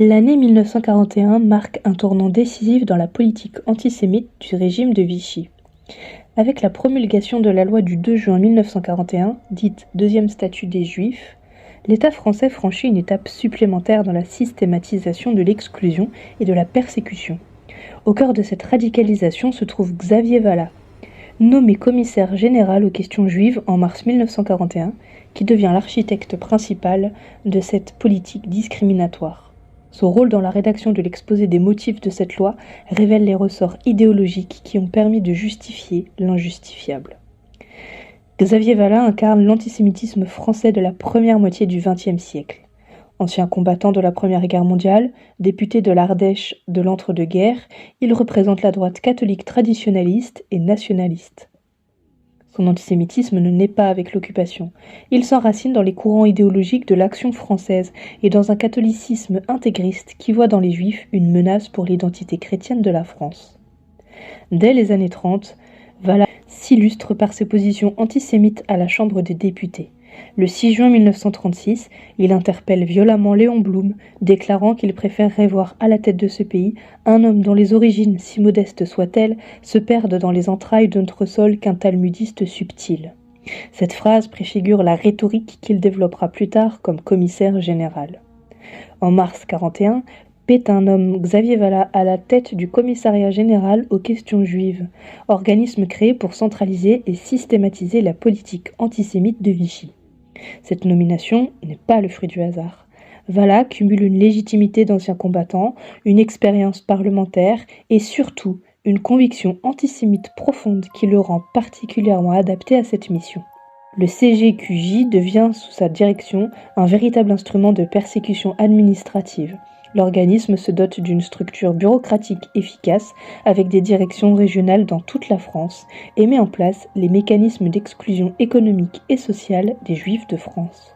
L'année 1941 marque un tournant décisif dans la politique antisémite du régime de Vichy. Avec la promulgation de la loi du 2 juin 1941, dite deuxième statut des Juifs, l'État français franchit une étape supplémentaire dans la systématisation de l'exclusion et de la persécution. Au cœur de cette radicalisation se trouve Xavier Vallat, nommé commissaire général aux questions juives en mars 1941, qui devient l'architecte principal de cette politique discriminatoire. Son rôle dans la rédaction de l'exposé des motifs de cette loi révèle les ressorts idéologiques qui ont permis de justifier l'injustifiable. Xavier Vallat incarne l'antisémitisme français de la première moitié du XXe siècle. Ancien combattant de la Première Guerre mondiale, député de l'Ardèche de l'entre-deux-guerres, il représente la droite catholique traditionnaliste et nationaliste. Son antisémitisme ne naît pas avec l'occupation. Il s'enracine dans les courants idéologiques de l'Action française et dans un catholicisme intégriste qui voit dans les Juifs une menace pour l'identité chrétienne de la France. Dès les années 30, Vallat s'illustre par ses positions antisémites à la Chambre des députés. Le 6 juin 1936, il interpelle violemment Léon Blum, déclarant qu'il préférerait voir à la tête de ce pays un homme dont les origines, si modestes soient-elles, se perdent dans les entrailles de notre sol qu'un talmudiste subtil. Cette phrase préfigure la rhétorique qu'il développera plus tard comme commissaire général. En mars 1941, Pétain nomme Xavier Vallat à la tête du Commissariat général aux questions juives, organisme créé pour centraliser et systématiser la politique antisémite de Vichy. Cette nomination n'est pas le fruit du hasard. Vallat cumule une légitimité d'ancien combattant, une expérience parlementaire et surtout une conviction antisémite profonde qui le rend particulièrement adapté à cette mission. Le CGQJ devient sous sa direction un véritable instrument de persécution administrative. L'organisme se dote d'une structure bureaucratique efficace avec des directions régionales dans toute la France et met en place les mécanismes d'exclusion économique et sociale des Juifs de France.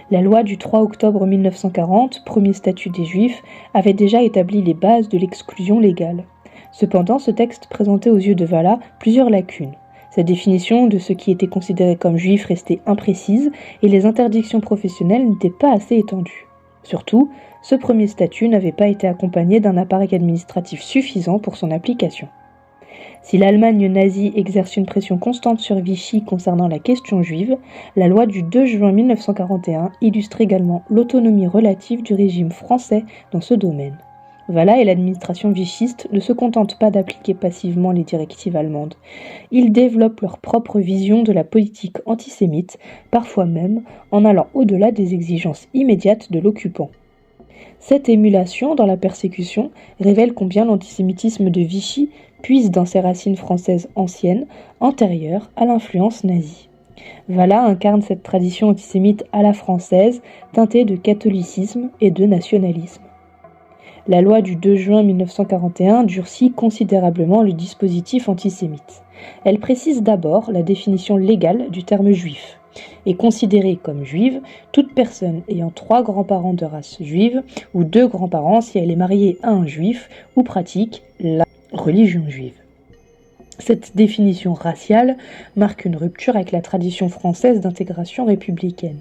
La loi du 3 octobre 1940, premier statut des Juifs, avait déjà établi les bases de l'exclusion légale. Cependant, ce texte présentait aux yeux de Vallat plusieurs lacunes. Sa définition de ce qui était considéré comme juif restait imprécise et les interdictions professionnelles n'étaient pas assez étendues. Surtout, ce premier statut n'avait pas été accompagné d'un appareil administratif suffisant pour son application. Si l'Allemagne nazie exerce une pression constante sur Vichy concernant la question juive, la loi du 2 juin 1941 illustre également l'autonomie relative du régime français dans ce domaine. Vallat et l'administration vichiste ne se contentent pas d'appliquer passivement les directives allemandes. Ils développent leur propre vision de la politique antisémite, parfois même en allant au-delà des exigences immédiates de l'occupant. Cette émulation dans la persécution révèle combien l'antisémitisme de Vichy puise dans ses racines françaises anciennes, antérieures à l'influence nazie. Vallat incarne cette tradition antisémite à la française, teintée de catholicisme et de nationalisme. La loi du 2 juin 1941 durcit considérablement le dispositif antisémite. Elle précise d'abord la définition légale du terme juif. Est considérée comme juive toute personne ayant 3 grands-parents de race juive ou 2 grands-parents si elle est mariée à un juif ou pratique la religion juive. Cette définition raciale marque une rupture avec la tradition française d'intégration républicaine.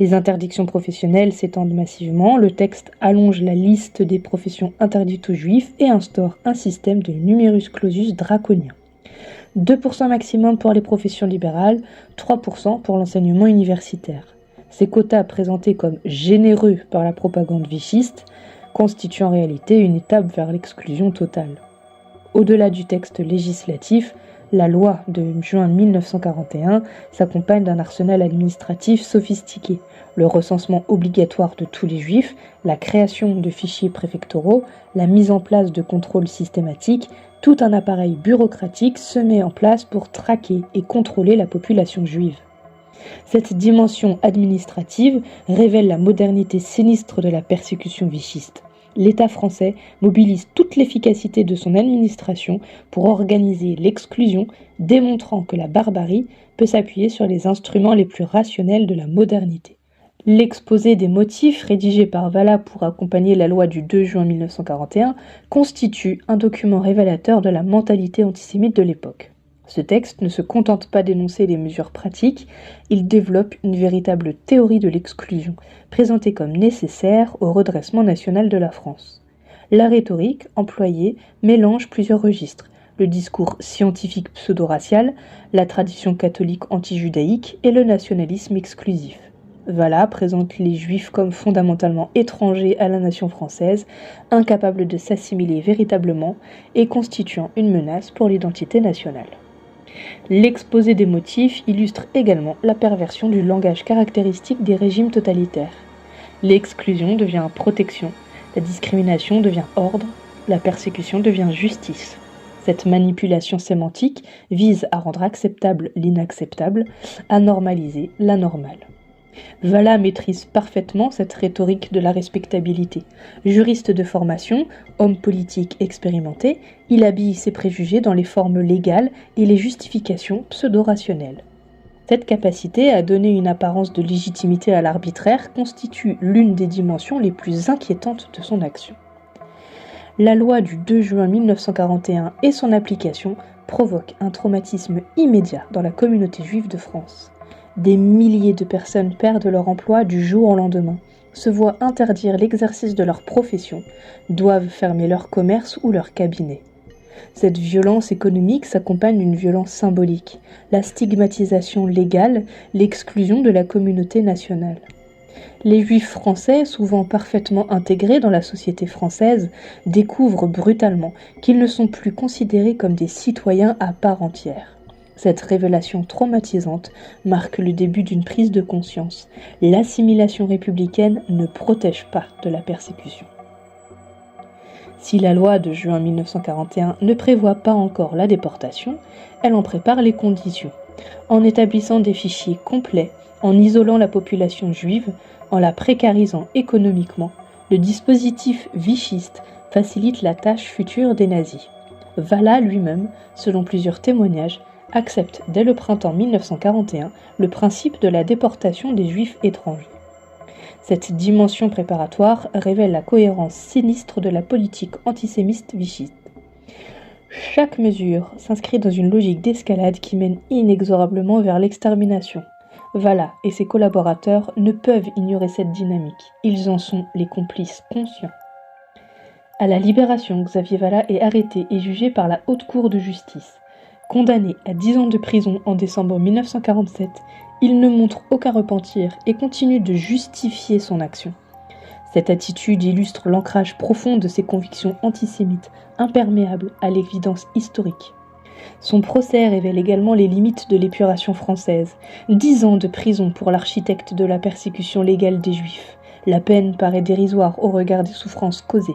Les interdictions professionnelles s'étendent massivement, le texte allonge la liste des professions interdites aux juifs et instaure un système de numerus clausus draconien. 2% maximum pour les professions libérales, 3% pour l'enseignement universitaire. Ces quotas présentés comme généreux par la propagande vichiste constituent en réalité une étape vers l'exclusion totale. Au-delà du texte législatif, la loi de juin 1941 s'accompagne d'un arsenal administratif sophistiqué, le recensement obligatoire de tous les juifs, la création de fichiers préfectoraux, la mise en place de contrôles systématiques, tout un appareil bureaucratique se met en place pour traquer et contrôler la population juive. Cette dimension administrative révèle la modernité sinistre de la persécution vichiste. L'État français mobilise toute l'efficacité de son administration pour organiser l'exclusion, démontrant que la barbarie peut s'appuyer sur les instruments les plus rationnels de la modernité. L'exposé des motifs rédigé par Vallat pour accompagner la loi du 2 juin 1941 constitue un document révélateur de la mentalité antisémite de l'époque. Ce texte ne se contente pas d'énoncer les mesures pratiques, il développe une véritable théorie de l'exclusion, présentée comme nécessaire au redressement national de la France. La rhétorique employée mélange plusieurs registres, le discours scientifique pseudo-racial, la tradition catholique anti-judaïque et le nationalisme exclusif. Valla présente les Juifs comme fondamentalement étrangers à la nation française, incapables de s'assimiler véritablement et constituant une menace pour l'identité nationale. L'exposé des motifs illustre également la perversion du langage caractéristique des régimes totalitaires. L'exclusion devient protection, la discrimination devient ordre, la persécution devient justice. Cette manipulation sémantique vise à rendre acceptable l'inacceptable, à normaliser l'anormal. Valla maîtrise parfaitement cette rhétorique de la respectabilité. Juriste de formation, homme politique expérimenté, il habille ses préjugés dans les formes légales et les justifications pseudo-rationnelles. Cette capacité à donner une apparence de légitimité à l'arbitraire constitue l'une des dimensions les plus inquiétantes de son action. La loi du 2 juin 1941 et son application provoquent un traumatisme immédiat dans la communauté juive de France. Des milliers de personnes perdent leur emploi du jour au lendemain, se voient interdire l'exercice de leur profession, doivent fermer leur commerce ou leur cabinet. Cette violence économique s'accompagne d'une violence symbolique, la stigmatisation légale, l'exclusion de la communauté nationale. Les Juifs français, souvent parfaitement intégrés dans la société française, découvrent brutalement qu'ils ne sont plus considérés comme des citoyens à part entière. Cette révélation traumatisante marque le début d'une prise de conscience. L'assimilation républicaine ne protège pas de la persécution. Si la loi de juin 1941 ne prévoit pas encore la déportation, elle en prépare les conditions. En établissant des fichiers complets, en isolant la population juive, en la précarisant économiquement, le dispositif vichiste facilite la tâche future des nazis. Valla lui-même, selon plusieurs témoignages, accepte dès le printemps 1941 le principe de la déportation des Juifs étrangers. Cette dimension préparatoire révèle la cohérence sinistre de la politique antisémite vichiste. Chaque mesure s'inscrit dans une logique d'escalade qui mène inexorablement vers l'extermination. Valla et ses collaborateurs ne peuvent ignorer cette dynamique. Ils en sont les complices conscients. À la Libération, Xavier Valla est arrêté et jugé par la Haute Cour de justice. Condamné à 10 ans de prison en décembre 1947, il ne montre aucun repentir et continue de justifier son action. Cette attitude illustre l'ancrage profond de ses convictions antisémites, imperméables à l'évidence historique. Son procès révèle également les limites de l'épuration française. 10 ans de prison pour l'architecte de la persécution légale des Juifs. La peine paraît dérisoire au regard des souffrances causées.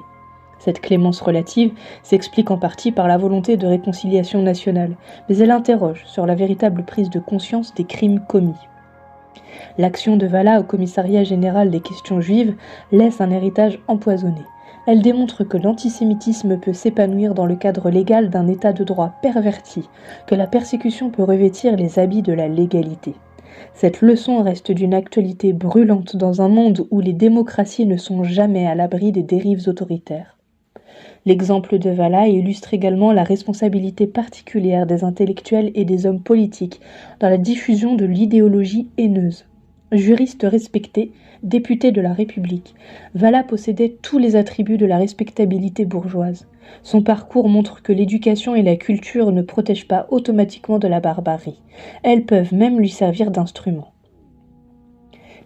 Cette clémence relative s'explique en partie par la volonté de réconciliation nationale, mais elle interroge sur la véritable prise de conscience des crimes commis. L'action de Valla au Commissariat général des questions juives laisse un héritage empoisonné. Elle démontre que l'antisémitisme peut s'épanouir dans le cadre légal d'un état de droit perverti, que la persécution peut revêtir les habits de la légalité. Cette leçon reste d'une actualité brûlante dans un monde où les démocraties ne sont jamais à l'abri des dérives autoritaires. L'exemple de Valla illustre également la responsabilité particulière des intellectuels et des hommes politiques dans la diffusion de l'idéologie haineuse. Juriste respecté, député de la République, Valla possédait tous les attributs de la respectabilité bourgeoise. Son parcours montre que l'éducation et la culture ne protègent pas automatiquement de la barbarie. Elles peuvent même lui servir d'instrument.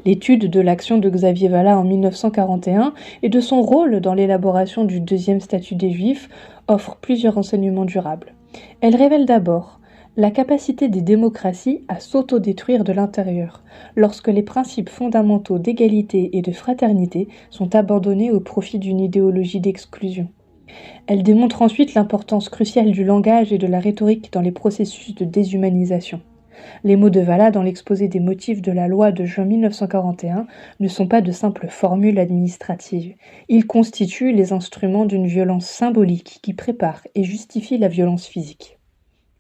L'étude de l'action de Xavier Valla en 1941 et de son rôle dans l'élaboration du deuxième statut des Juifs offre plusieurs enseignements durables. Elle révèle d'abord la capacité des démocraties à s'autodétruire de l'intérieur, lorsque les principes fondamentaux d'égalité et de fraternité sont abandonnés au profit d'une idéologie d'exclusion. Elle démontre ensuite l'importance cruciale du langage et de la rhétorique dans les processus de déshumanisation. Les mots de Valla dans l'exposé des motifs de la loi de juin 1941 ne sont pas de simples formules administratives. Ils constituent les instruments d'une violence symbolique qui prépare et justifie la violence physique.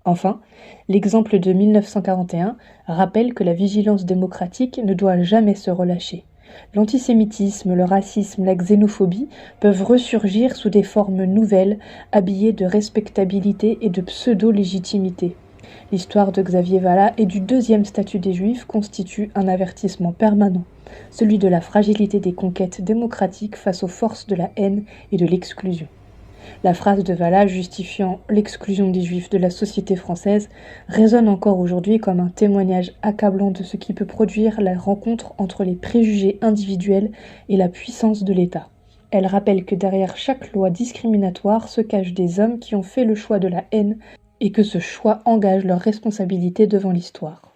Enfin, l'exemple de 1941 rappelle que la vigilance démocratique ne doit jamais se relâcher. L'antisémitisme, le racisme, la xénophobie peuvent ressurgir sous des formes nouvelles, habillées de respectabilité et de pseudo-légitimité. L'histoire de Xavier Vallat et du deuxième statut des Juifs constitue un avertissement permanent, celui de la fragilité des conquêtes démocratiques face aux forces de la haine et de l'exclusion. La phrase de Vallat justifiant l'exclusion des Juifs de la société française résonne encore aujourd'hui comme un témoignage accablant de ce qui peut produire la rencontre entre les préjugés individuels et la puissance de l'État. Elle rappelle que derrière chaque loi discriminatoire se cachent des hommes qui ont fait le choix de la haine et que ce choix engage leur responsabilité devant l'histoire.